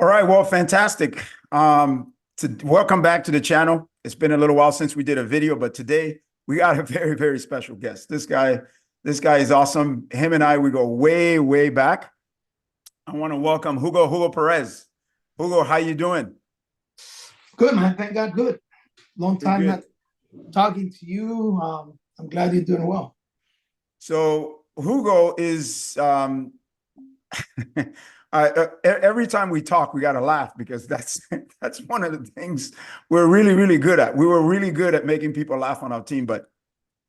All right, well, fantastic. Welcome back to the channel. It's been a little while since we did a video, but today we got a very, very special guest. This guy is awesome. Him and I, we go way, way back. I want to welcome Hugo Perez. Hugo, how you doing? Good, man. Thank God, good. Long time Good. not talking to you. I'm glad you're doing well. So Hugo is every time we talk, we got to laugh because that's one of the things we're really, really good at. We were really good at making people laugh on our team. But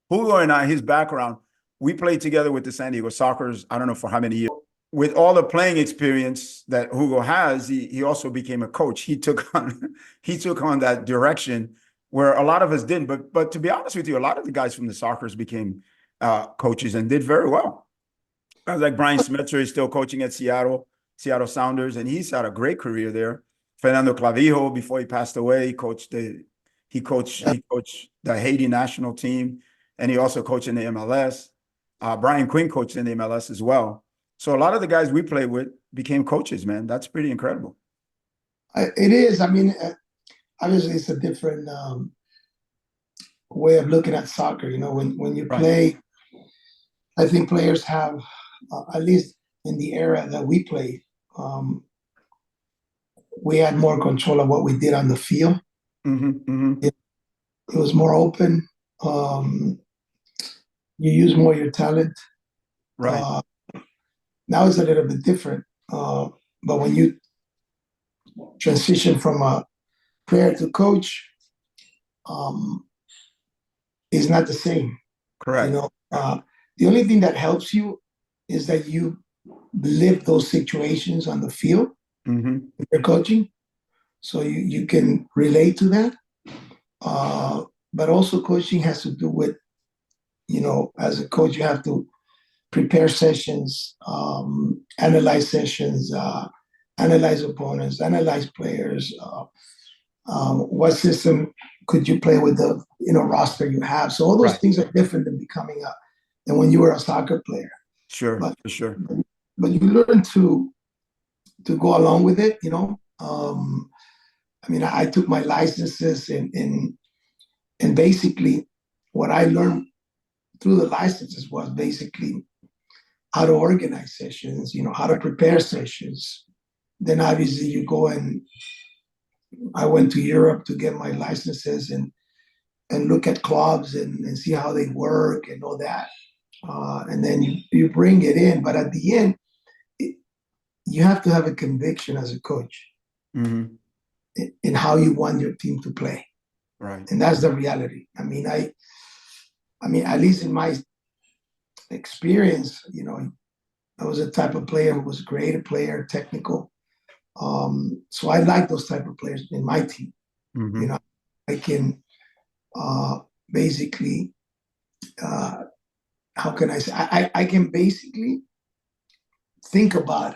Hugo and I, his background, we played together with the San Diego Sockers, I don't know for how many years. With all the playing experience that Hugo has, he also became a coach. He took on that direction where a lot of us didn't. But to be honest with you, a lot of the guys from the Sockers became coaches and did very well. Guys like Brian Smetzer is still coaching at Seattle Sounders, and he's had a great career there. Fernando Clavijo, before he passed away, he coached the Haiti national team, and he also coached in the MLS. Brian Quinn coached in the MLS as well. So a lot of the guys we play with became coaches, man. That's pretty incredible. It is. I mean, obviously, it's a different way of looking at soccer. You know, when you play, I think players have, at least in the era that we played, we had more control of what we did on the field. It was more open. You use more your talent. Right. Now it's a little bit different. But when you transition from a player to coach, it's not the same. Correct. You know, the only thing that helps you is that you live those situations on the field when you're coaching, so you can relate to that. But also coaching has to do with, you know, as a coach, you have to prepare sessions, analyze sessions, analyze opponents, analyze players. What system could you play with the roster you have? So all those things are different than when you were a soccer player. Sure, for sure. But you learn to go along with it, you know. I mean, I took my licenses and basically what I learned through the licenses was basically how to organize sessions, you know, how to prepare sessions. Then obviously you go and I went to Europe to get my licenses and look at clubs and see how they work and all that. And then you bring it in. But at the end, you have to have a conviction as a coach in how you want your team to play. Right. And that's the reality. I mean, at least in my experience, you know, I was a type of player who was a great player, technical. So I like those type of players in my team. You know, I can basically, how can I say? I can basically think about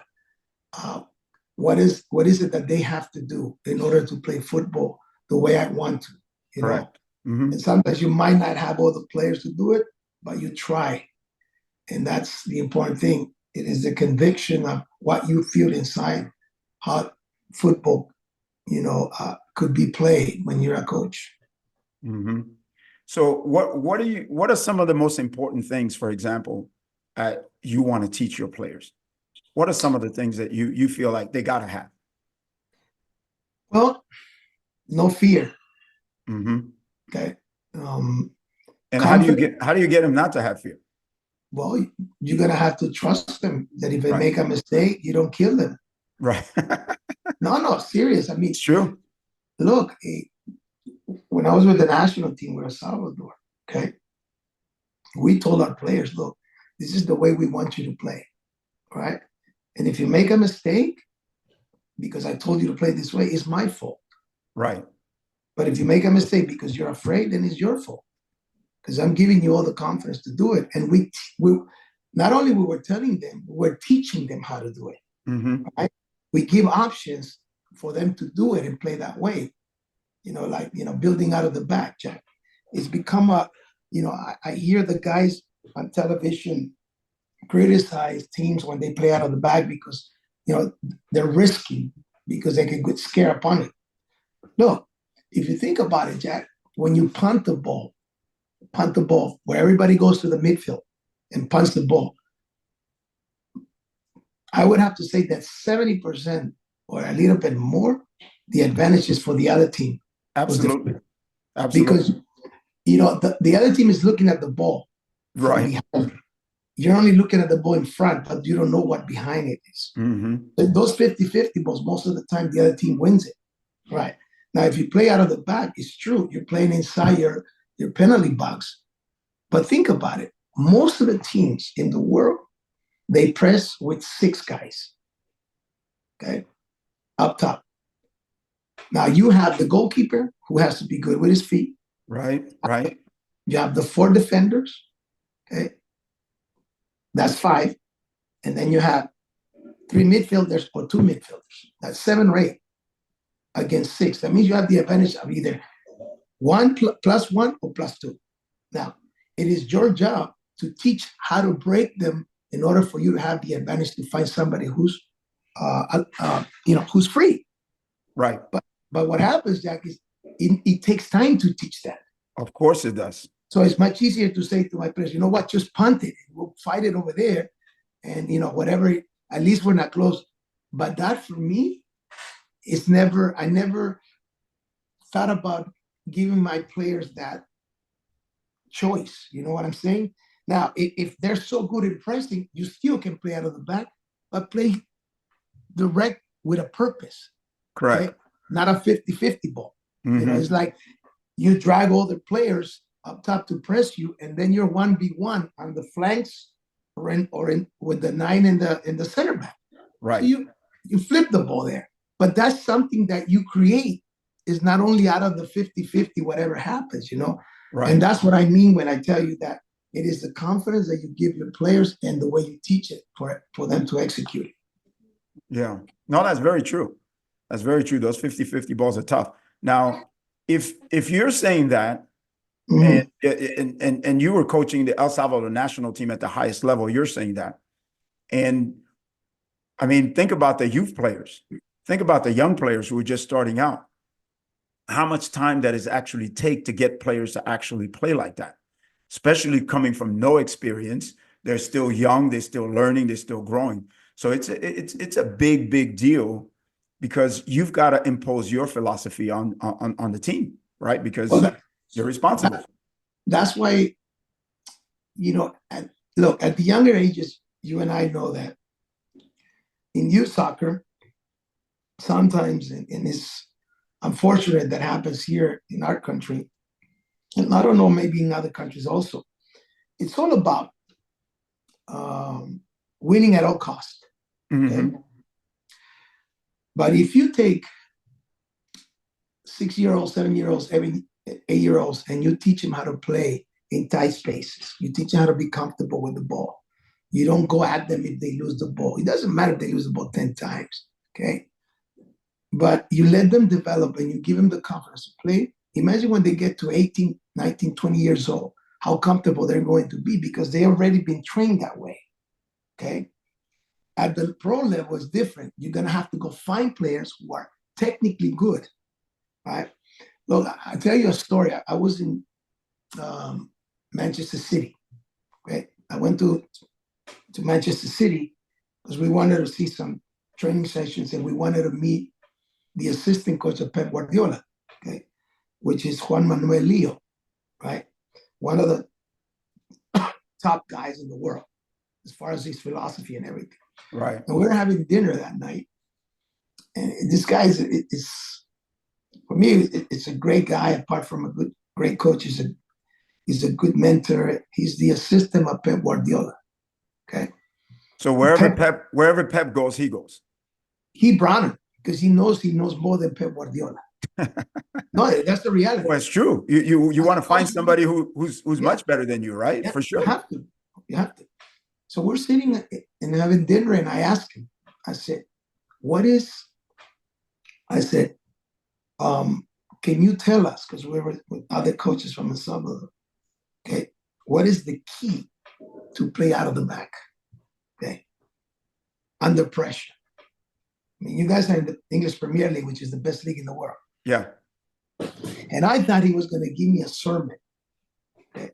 what is it that they have to do in order to play football the way I want to. You know, and sometimes you might not have all the players to do it, but you try, and that's the important thing. It is the conviction of what you feel inside, how football, you know, could be played when you're a coach. So what are some of the most important things, for example, you want to teach your players? What are some of the things that you feel like they got to have? Well, no fear. Okay. And how do you get them not to have fear? Well, you're gonna have to trust them that if they make a mistake, you don't kill them. Right. No, serious. I mean, it's true. Look, when I was with the national team with El Salvador, okay, we told our players, look, this is the way we want you to play, right? And if you make a mistake, because I told you to play this way, it's my fault. Right. But if you make a mistake because you're afraid, then it's your fault. Because I'm giving you all the confidence to do it. And we not only we were telling them, we're teaching them how to do it. Right? We give options for them to do it and play that way. You know, like, you know, building out of the back, Jack. It's become I hear the guys on television criticize teams when they play out of the back because, you know, they're risking. because they can get scare upon it. Look, if you think about it, Jack, when you punt the ball where everybody goes to the midfield and punts the ball, I would have to say that 70% or a little bit more, the advantage is for the other team. Absolutely. Because, you know, the other team is looking at the ball from Right. behind. You're only looking at the ball in front, but you don't know what behind it is. Those 50-50 balls, most of the time, the other team wins it. Right. Now, if you play out of the back, it's true. You're playing inside your penalty box. But think about it. Most of the teams in the world, they press with 6 guys. Okay. Up top. Now, you have the goalkeeper who has to be good with his feet. Right. You have the 4 defenders. Okay. That's 5. And then you have 3 midfielders or 2 midfielders. That's 7 or 8 against 6. That means you have the advantage of either 1 plus 1 or plus 2. Now, it is your job to teach how to break them in order for you to have the advantage to find somebody who's, who's free. Right. But what happens, Jack, is it takes time to teach that. Of course it does. So it's much easier to say to my players, you know what, just punt it. We'll fight it over there. And, whatever, at least we're not close. But that for me, I never thought about giving my players that choice. You know what I'm saying? Now, if they're so good at pressing, you still can play out of the back, but play direct with a purpose. Correct. Okay? Not a 50-50 ball. It's like you drag all the players up top to press you, and then you're 1v1 on the flanks or in with the 9 in the center back. Right. So you flip the ball there. But that's something that you create, is not only out of the 50-50, whatever happens, Right. And that's what I mean when I tell you that it is the confidence that you give your players and the way you teach it for them to execute it. Yeah. No, that's very true. That's very true. Those 50-50 balls are tough. Now, if you're saying that, and you were coaching the El Salvador National Team at the highest level, you're saying that. And I mean, think about the youth players. Think about the young players who are just starting out. How much time that is actually take to get players to actually play like that, especially coming from no experience. They're still young. They're still learning. They're still growing. So it's a big deal, because you've got to impose your philosophy on the team, right? Because you're responsible. That's why, look, at the younger ages, you and I know that in youth soccer, sometimes, and it's unfortunate that happens here in our country, and I don't know, maybe in other countries also, it's all about winning at all costs. Okay? But if you take 6-year-olds, 7-year-olds, 8-year-olds, and you teach them how to play in tight spaces, you teach them how to be comfortable with the ball. You don't go at them if they lose the ball. It doesn't matter if they lose the ball 10 times, okay? But you let them develop and you give them the confidence to play. Imagine when they get to 18, 19, 20 years old, how comfortable they're going to be, because they've already been trained that way, okay? At the pro level, it's different. You're going to have to go find players who are technically good, right? Look, I'll tell you a story. I was in Manchester City, okay? I went to Manchester City because we wanted to see some training sessions, and we wanted to meet the assistant coach of Pep Guardiola, okay, which is Juan Manuel Leo, right? One of the top guys in the world as far as his philosophy and everything. Right. And we were having dinner that night, and this guy is for me, it's a great guy. Apart from a great coach, he's a good mentor. He's the assistant of Pep Guardiola. Okay. So wherever Pep goes, he goes. He brought him because he knows more than Pep Guardiola. No, that's the reality. Well, it's true. You want to find somebody who's much better than you, right? Yeah, for sure. You have to. So we're sitting and having dinner, and I asked him, I said, can you tell us, because we were with other coaches from El Salvador, okay, what is the key to play out of the back, okay, under pressure? mean, you guys are in the English Premier League, which is the best league in the world. Yeah. And I thought he was going to give me a sermon, okay,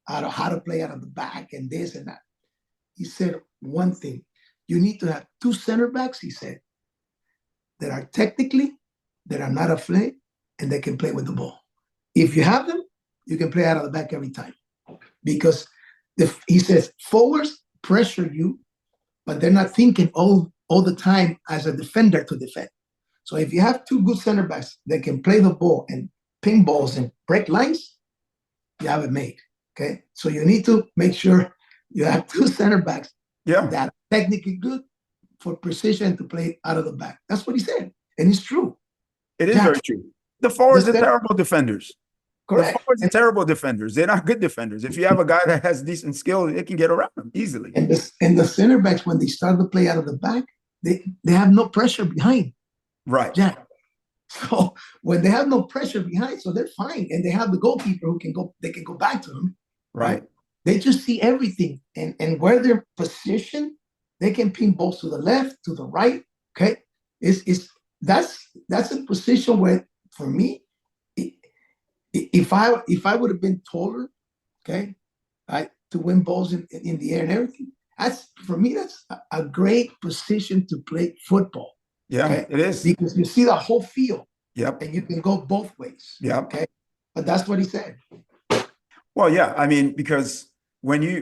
out of how to play out of the back and this and that. He said one thing: you need to have two center backs, he said, that are technically, that are not afraid, and they can play with the ball. If you have them, you can play out of the back every time. Because he says forwards pressure you, but they're not thinking all the time as a defender to defend. So if you have two good center backs that can play the ball and ping balls and break lines, you have it made. Okay. So you need to make sure you have two center backs that are technically good for precision to play out of the back. That's what he said. And it's true. It is very true. The forwards are terrible defenders. Correct. The forwards are terrible defenders. They're not good defenders. If you have a guy that has decent skill, it can get around them easily. And the center backs, when they start to play out of the back, they have no pressure behind. Right. Jack. So when they have no pressure behind, so they're fine. And they have the goalkeeper who can go, they can go back to them. Right. They just see everything. And where they're positioned, they can ping balls to the left, to the right. Okay. That's a position where, for me, if I would have been taller, okay, to win balls in the air and everything, for me, that's a great position to play football. Yeah, okay? It is. Because you see the whole field. Yep. And you can go both ways. Yep. Okay. But that's what he said. Well, yeah. I mean, because every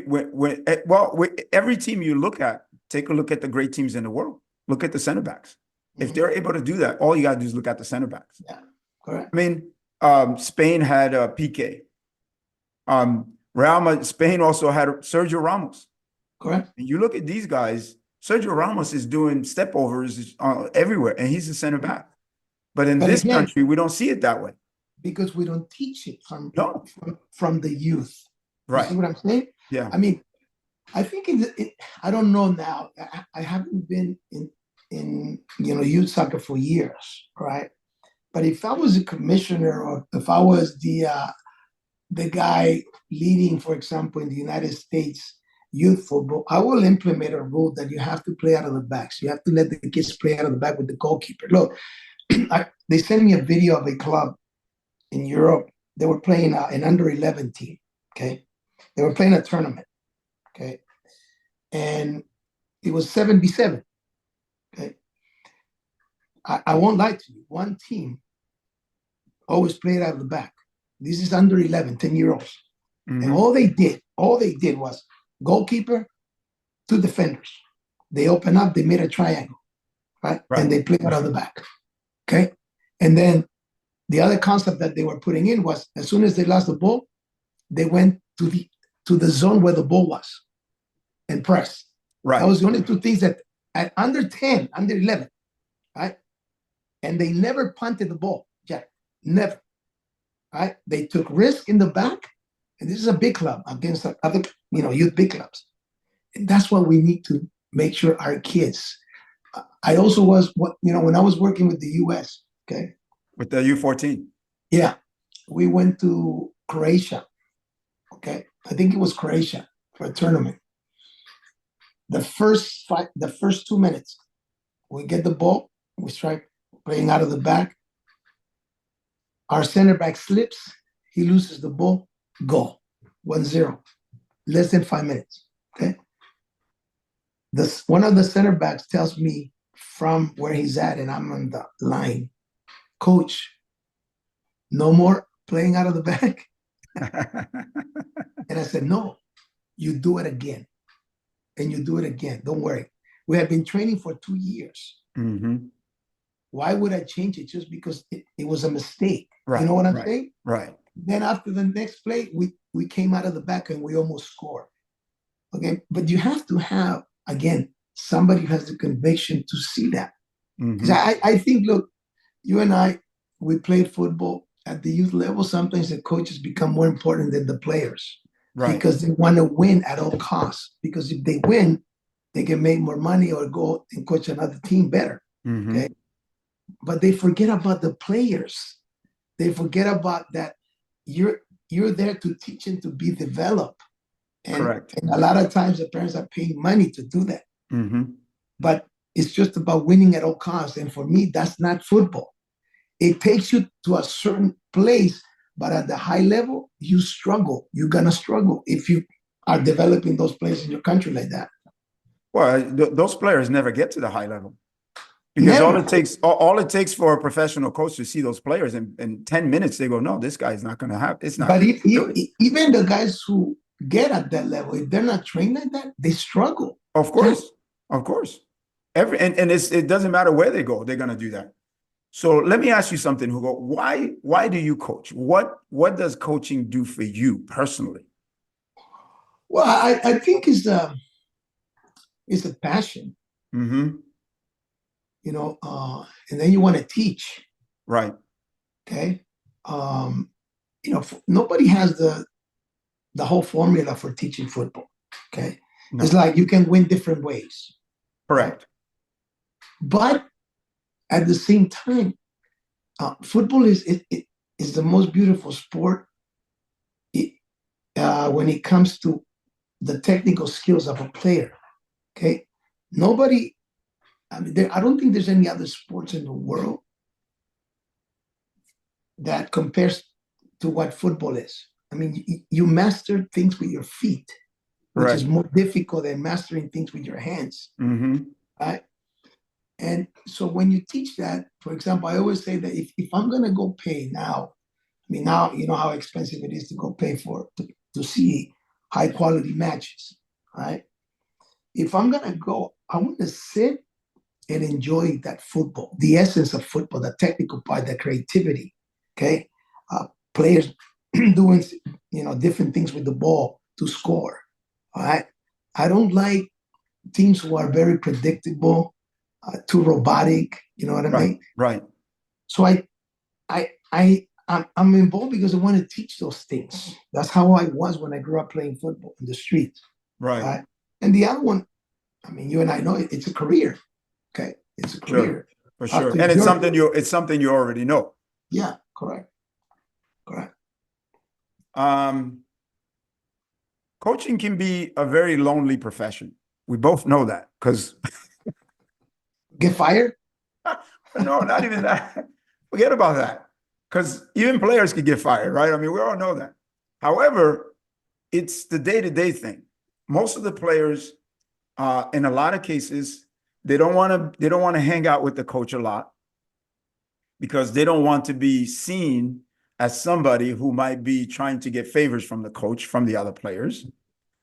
team you look at, take a look at the great teams in the world. Look at the center backs. If they're able to do that, all you got to do is look at the center backs. Yeah, correct. I mean, Spain had Piqué. Spain also had Sergio Ramos. Correct. And you look at these guys, Sergio Ramos is doing stepovers everywhere, and he's a center back. But in this country, we don't see it that way. Because we don't teach it from the youth. Right. You see what I'm saying? Yeah. I mean, I think I don't know now. I haven't been in youth soccer for years, right? But if I was a commissioner, or if I was the guy leading, for example, in the United States youth football, I will implement a rule that you have to play out of the backs. You have to let the kids play out of the back with the goalkeeper. Look, they sent me a video of a club in Europe. They were playing an under-11 team, okay? They were playing a tournament, okay? And it was 7v7, okay? I won't lie to you. One team always played out of the back. This is under 11, 10-year-olds. Mm-hmm. And all they did was goalkeeper, two defenders. They open up, they made a triangle, right? And they played out of the back, okay? And then the other concept that they were putting in was, as soon as they lost the ball, they went to the zone where the ball was and pressed. Right. That was the only two things that at under 10, under 11, right? And they never punted the ball, Jack. Never. Right? They took risk in the back, and this is a big club against other, youth big clubs. And that's what we need to make sure our kids. I also was when I was working with the US, okay? With the U14. Yeah. We went to Croatia, okay? I think it was Croatia for a tournament. The first 2 minutes, we get the ball, we start playing out of the back. Our center back slips, he loses the ball, goal, 1-0, less than 5 minutes, okay? One of the center backs tells me from where he's at, and I'm on the line, coach, no more playing out of the back. And I said, no, you do it again. And you do it again. Don't worry. We have been training for 2 years. Mm-hmm. Why would I change it? Just because it was a mistake. Right, you know what I'm saying? Right. Then after the next play, we came out of the back and we almost scored. Okay. But you have to have, again, somebody who has the conviction to see that. Because I think, look, you and I, we played football at the youth level. Sometimes the coaches become more important than the players. Right. Because they want to win at all costs. Because if they win, they can make more money or go and coach another team better. Mm-hmm. Okay. But they forget about the players. They forget about that you're there to teach them to be developed. And, correct. And a lot of times the parents are paying money to do that. Mm-hmm. But it's just about winning at all costs. And for me, that's not football. It takes you to a certain place, but at the high level, you struggle. You're gonna struggle if you are developing those players in your country like that. Well, those players never get to the high level because Never. all it takes for a professional coach to see those players in 10 minutes, they go, no, this guy's not going to have, it's not. But even the guys who get at that level, if they're not trained like that, they struggle. Of course, of course. It doesn't matter where they go, they're going to do that. So let me ask you something, Hugo. Why do you coach? What does coaching do for you personally? Well, I think it's a passion, Mm-hmm. And then you want to teach. Right. Okay. Nobody has the whole formula for teaching football. Okay. No. It's like you can win different ways. Correct. Right? But at the same time, football is the most beautiful sport when it comes to the technical skills of a player. Okay. I don't think there's any other sports in the world that compares to what football is. I mean, you master things with your feet, which is more difficult than mastering things with your hands. Mm-hmm. Right? And so when you teach that, for example, I always say that if I'm going to go pay now, now you know how expensive it is to go pay to see high quality matches, right? If I'm going to go, I want to sit and enjoy that football, the essence of football, the technical part, the creativity, okay? Players doing, different things with the ball to score, all right? I don't like teams who are very predictable, too robotic, you know what I mean? Right. So I'm involved because I want to teach those things. That's how I was when I grew up playing football in the streets. Right. And the other one, you and I know it's a career. Okay, it's a career. For sure. And it's something you already know. Yeah, correct. Coaching can be a very lonely profession. We both know that because get fired? No, not even that. Forget about that. Because even players could get fired, right? I mean, we all know that. However, it's the day-to-day thing. Most of the players, in a lot of cases, they don't want to hang out with the coach a lot because they don't want to be seen as somebody who might be trying to get favors from the coach, from the other players.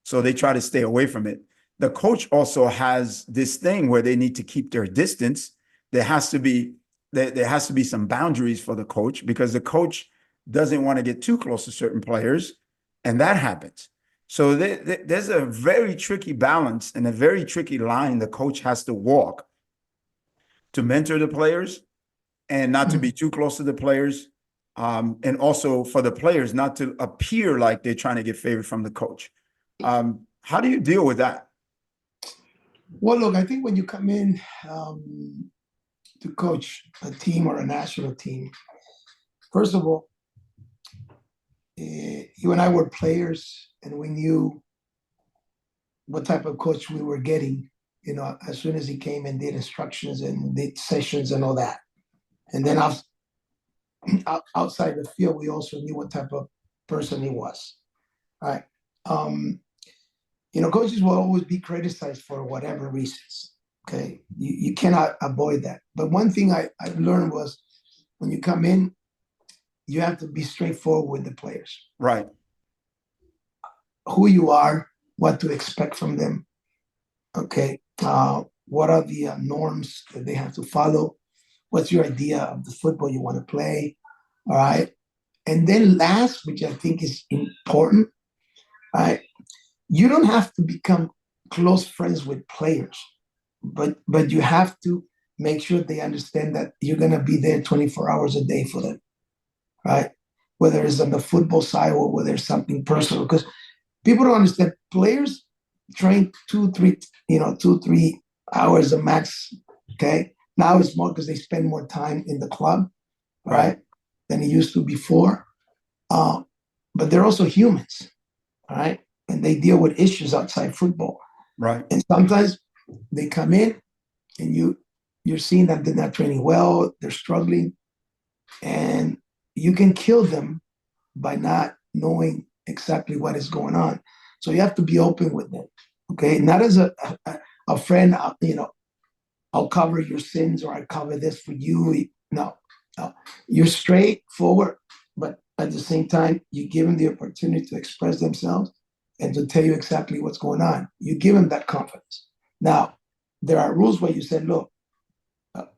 So they try to stay away from it. The coach also has this thing where they need to keep their distance. There has to be some boundaries for the coach because the coach doesn't want to get too close to certain players, and that happens. So there's a very tricky balance and a very tricky line the coach has to walk to mentor the players and not to be too close to the players, and also for the players not to appear like they're trying to get favor from the coach. How do you deal with that? Well, look, I think when you come in to coach a team or a national team, first of all, you and I were players and we knew what type of coach we were getting, as soon as he came and did instructions and did sessions and all that. And then outside the field, we also knew what type of person he was. All right. Coaches will always be criticized for whatever reasons. Okay. You cannot avoid that. But one thing I learned was when you come in, you have to be straightforward with the players. Right. Who you are, what to expect from them. Okay. What are the norms that they have to follow? What's your idea of the football you want to play? All right. And then last, which I think is important, all right, you don't have to become close friends with players, but you have to make sure they understand that you're going to be there 24 hours a day for them, right? Whether it's on the football side or whether it's something personal, because people don't understand. Players train 2-3 hours a max. Okay. Now it's more because they spend more time in the club, right, than it used to before. But they're also humans, all right? And they deal with issues outside football. Right. And sometimes they come in and you're seeing that they're not training well, they're struggling, and you can kill them by not knowing exactly what is going on. So you have to be open with them, okay? Not as a friend, I'll cover your sins or I cover this for you. No, no. You're straightforward, but at the same time, you give them the opportunity to express themselves and to tell you exactly what's going on. You give them that confidence. Now, there are rules where you said, look,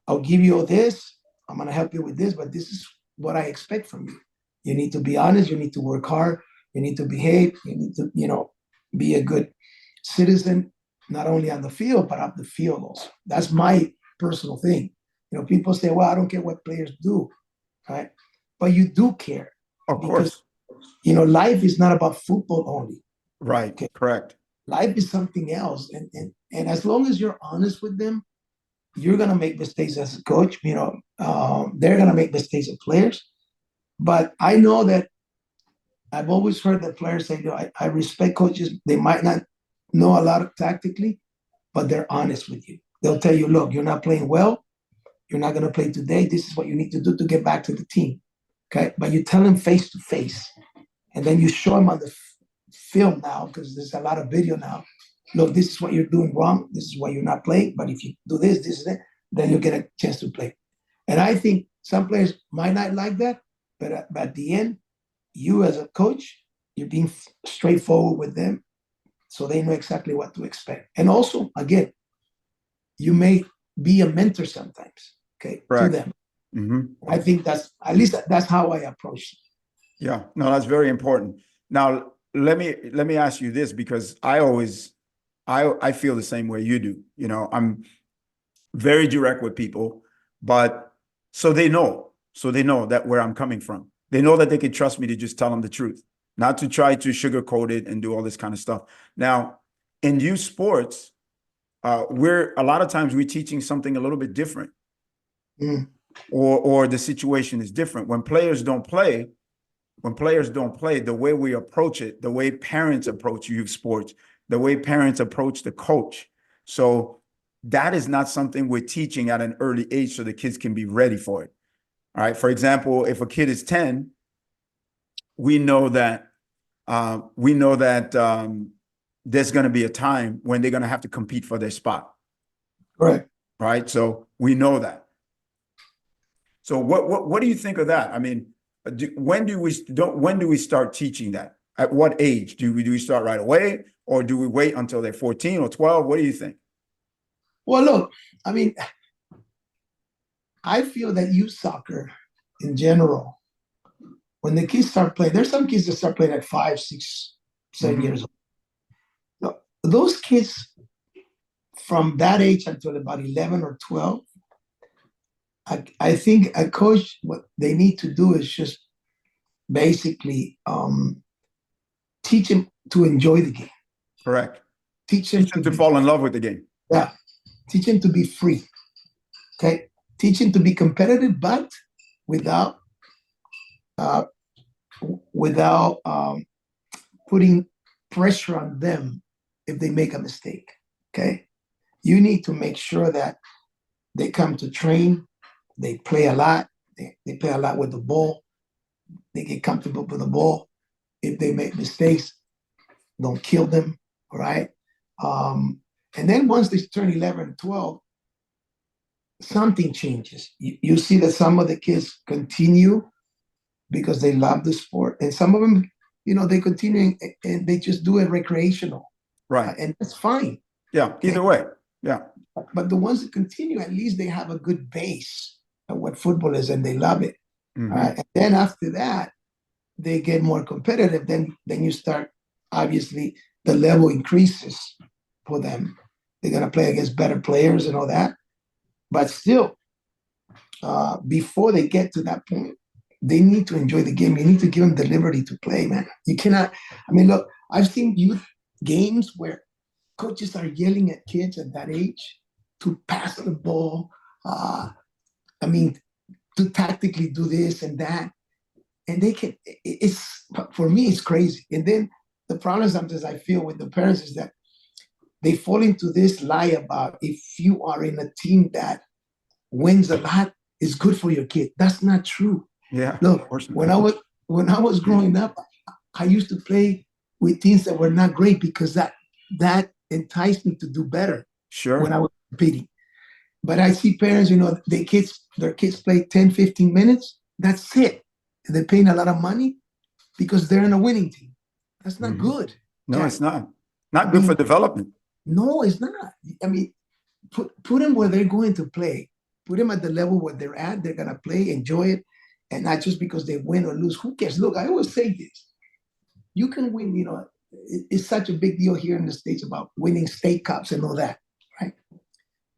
I'll give you all this. I'm going to help you with this, but this is what I expect from you. You need to be honest. You need to work hard. You need to behave. You need to, be a good citizen, not only on the field, but off the field also. That's my personal thing. People say, well, I don't care what players do, right? But you do care. Of because, course. life is not about football only. Right. Okay? Correct. Life is something else. And as long as you're honest with them, you're going to make mistakes as a coach. They're going to make mistakes as players. But I know that I've always heard that players say, I respect coaches. They might not know a lot of tactically, but they're honest with you. They'll tell you, look, you're not playing well. You're not going to play today. This is what you need to do to get back to the team. Okay. But you tell them face to face. And then you show them on the film now, because there's a lot of video now. Look, this is what you're doing wrong. This is why you're not playing. But if you do this, this, and that, then you'll get a chance to play. And I think some players might not like that. But at the end, you as a coach, you're being straightforward with them so they know exactly what to expect. And also, again, you may be a mentor sometimes, okay, Correct. to them. Mm-hmm. I think at least that's how I approach it. Yeah, no, that's very important. Now, let me ask you this, because I feel the same way you do. I'm very direct with people, but so they know that where I'm coming from. They know that they can trust me to just tell them the truth, not to try to sugarcoat it and do all this kind of stuff. Now, in youth sports, we're a lot of times we're teaching something a little bit different, or the situation is different. When players don't play, the way we approach it, the way parents approach youth sports, the way parents approach the coach. So that is not something we're teaching at an early age so the kids can be ready for it. All right. For example, if a kid is 10, we know that there's going to be a time when they're going to have to compete for their spot. Right. Right. So we know that. So what do you think of that? I mean, when do we start teaching that? At what age do we start right away, or do we wait until they're 14 or 12? What do you think? Well, look, I mean, I feel that youth soccer in general, when the kids start playing, there's some kids that start playing at 5, 6, 7 years old. No, those kids from that age until about 11 or 12, I think a coach, what they need to do is just basically teach him to enjoy the game. Correct. Teach him to fall in love with the game. Yeah. Teach him to be free. Okay. Teach him to be competitive, but without putting pressure on them if they make a mistake. Okay. You need to make sure that they come to train, they play a lot, they play a lot with the ball, they get comfortable with the ball. If they make mistakes, don't kill them. All right. And then once they turn 11, 12, something changes. You see that some of the kids continue because they love the sport, and some of them, they continue and they just do it recreational. Right. And that's fine. Yeah. Either way. Yeah. But the ones that continue, at least they have a good base of what football is and they love it. Mm-hmm. And then after that, they get more competitive. Then you start, obviously, the level increases for them. They're going to play against better players and all that. But still, before they get to that point, they need to enjoy the game. You need to give them the liberty to play, man. You cannot, look, I've seen youth games where coaches are yelling at kids at that age to pass the ball, to tactically do this and that. And they can, for me, it's crazy. And then the problem sometimes I feel with the parents is that they fall into this lie about if you are in a team that wins a lot, it's good for your kid. That's not true. Yeah. Look, when I was growing up, I used to play with teams that were not great because that enticed me to do better when Sure. I was competing. But I see parents, their kids play 10, 15 minutes. That's it. And they're paying a lot of money because they're in a winning team. That's not good. No, Jack. it's not. Not good for development. No, it's not. I mean, put them where they're going to play. Put them at the level where they're at. They're gonna play, enjoy it, and not just because they win or lose. Who cares? Look, I always say this: you can win. It's such a big deal here in the States about winning state cups and all that, right?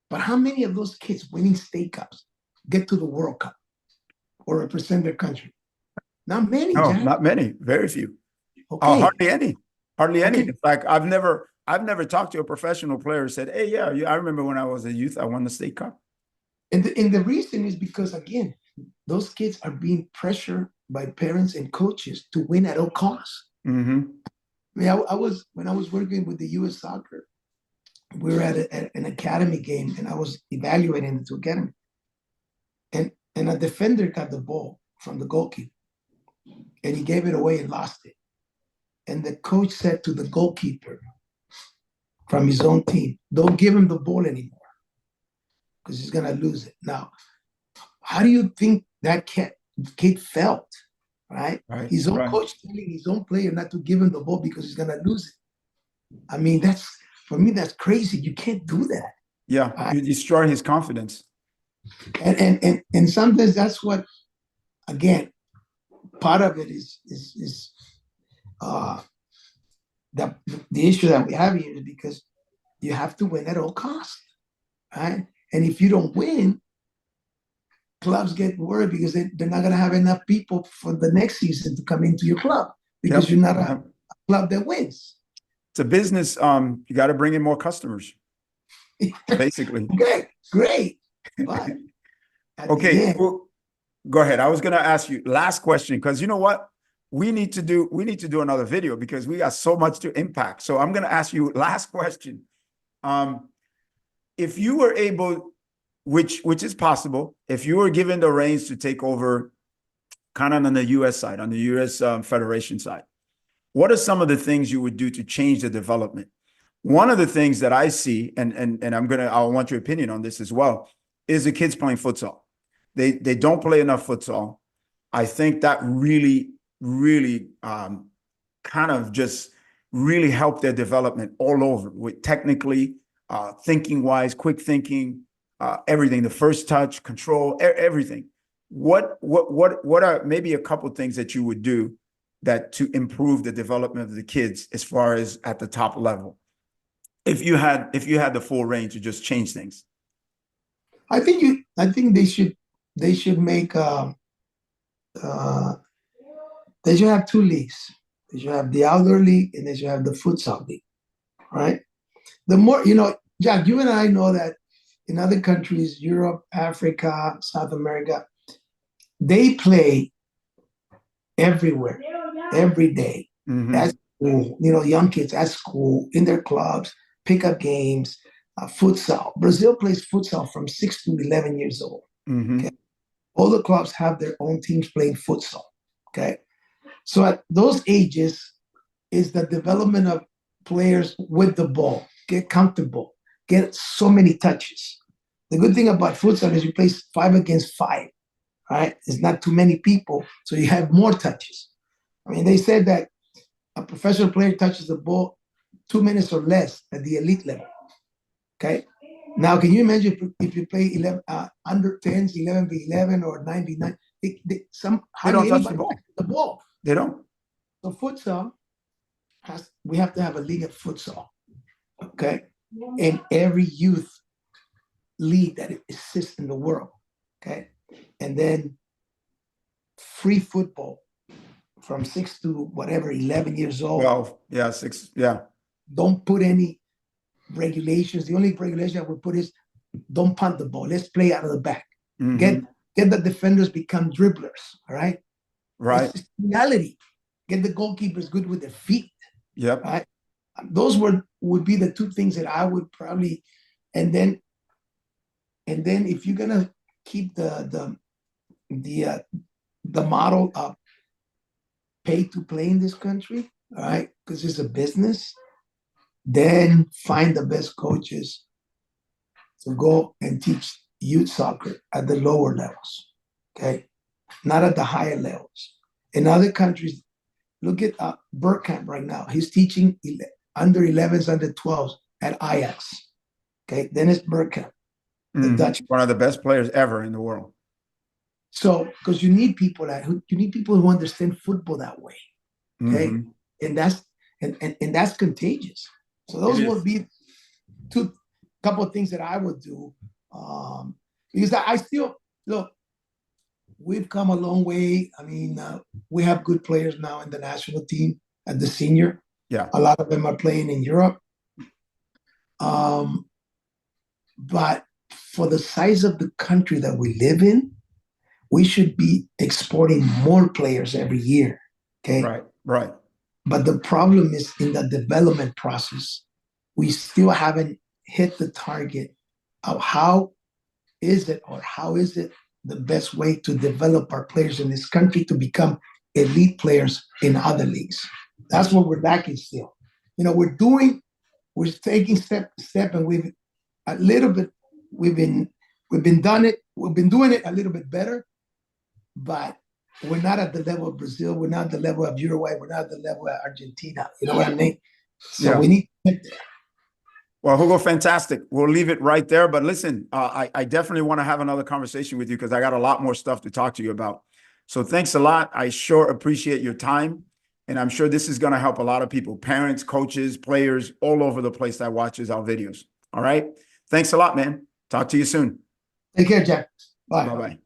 But how many of those kids winning state cups get to the World Cup or represent their country? Not many, No, Jack. not many. Very few. Okay. Hardly any. Hardly any. Okay. In fact, I've never talked to a professional player who said, "Hey, yeah, I remember when I was a youth, I won the state cup." And the reason is because, again, those kids are being pressured by parents and coaches to win at all costs. Mm-hmm. I mean, when I was working with the U.S. soccer, we were at an academy game, and I was evaluating the two academy, and a defender got the ball from the goalkeeper, and he gave it away and lost it. And the coach said to the goalkeeper from his own team, "Don't give him the ball anymore because he's gonna lose it." Now, how do you think that kid felt? Right? His own coach telling his own player not to give him the ball because he's gonna lose it. I mean, for me, that's crazy. You can't do that. Yeah, you destroy his confidence. And sometimes that's what, again, part of it is the issue that we have here is because you have to win at all costs, right? And if you don't win, clubs get worried because they're not going to have enough people for the next season to come into your club because you're not a club that wins. It's a business. You got to bring in more customers, basically. Great. But okay, well, go ahead. I was going to ask you last question because you know what? We need to do another video because we got so much to impact. So I'm going to ask you last question. If you were able, which is possible, if you were given the reins to take over kind of on the US side, on the US Federation side, what are some of the things you would do to change the development? One of the things that I see, and I want your opinion on this as well, is the kids playing futsal. They don't play enough futsal. I think that really kind of just really helped their development all over with technically, thinking wise, quick thinking, everything, the first touch, control, everything. What are maybe a couple of things that you would do that to improve the development of the kids as far as at the top level? If you had the full range to just change things. I think they should make they should have two leagues. They should have the outdoor league and they should have the futsal league, right? The more, Jack, you and I know that in other countries, Europe, Africa, South America, they play everywhere, every day. Mm-hmm. At school, young kids at school, in their clubs, pickup games, futsal. Brazil plays futsal from 6 to 11 years old. Mm-hmm. Okay? All the clubs have their own teams playing futsal. Okay. So at those ages is the development of players with the ball, get comfortable, get so many touches. The good thing about futsal is you play 5 against 5, right? It's not too many people, so you have more touches. I mean, they said that a professional player touches the ball 2 minutes or less at the elite level. Okay. Now, can you imagine if you play 11 under 10s, 11v11 or 9v9? They don't touch the ball. They don't. So futsal we have to have a league of futsal, okay? And every youth league that exists in the world, okay? And then free football from 6 to whatever, 11 years old. 12, yeah, 6, yeah. Don't put any regulations. The only regulation I would put is don't punt the ball. Let's play out of the back. Mm-hmm. Get the defenders become dribblers, all right? Right. It's reality. Get the goalkeepers good with their feet. Yep. Right. those would be the two things that I would probably, and then if you're gonna keep the model of pay to play in this country, all right, because it's a business, then find the best coaches to go and teach youth soccer at the lower levels, okay, not at the higher levels. In other countries, look at Bergkamp right now. He's teaching under 11s, under 12s at Ajax. Okay, Dennis Bergkamp, the Dutch. One of the best players ever in the world. So, because you need people who understand football that way. Okay, and that's contagious. So those would be couple of things that I would do, because I still look. We've come a long way. I mean, we have good players now in the national team at the senior. Yeah, a lot of them are playing in Europe. But for the size of the country that we live in, we should be exporting more players every year. Okay. Right. But the problem is in the development process, we still haven't hit the target of how is it the best way to develop our players in this country to become elite players in other leagues. That's what we're lacking still. You know, we're taking step, and we've been doing it a little bit better, but we're not at the level of Brazil. We're not at the level of Uruguay. We're not at the level of Argentina. You know what I mean? So we need to get there. Well, Hugo, fantastic. We'll leave it right there. But listen, I definitely want to have another conversation with you because I got a lot more stuff to talk to you about. So thanks a lot. I sure appreciate your time. And I'm sure this is going to help a lot of people, parents, coaches, players all over the place that watches our videos. All right. Thanks a lot, man. Talk to you soon. Take care, Jack. Bye. Bye-bye.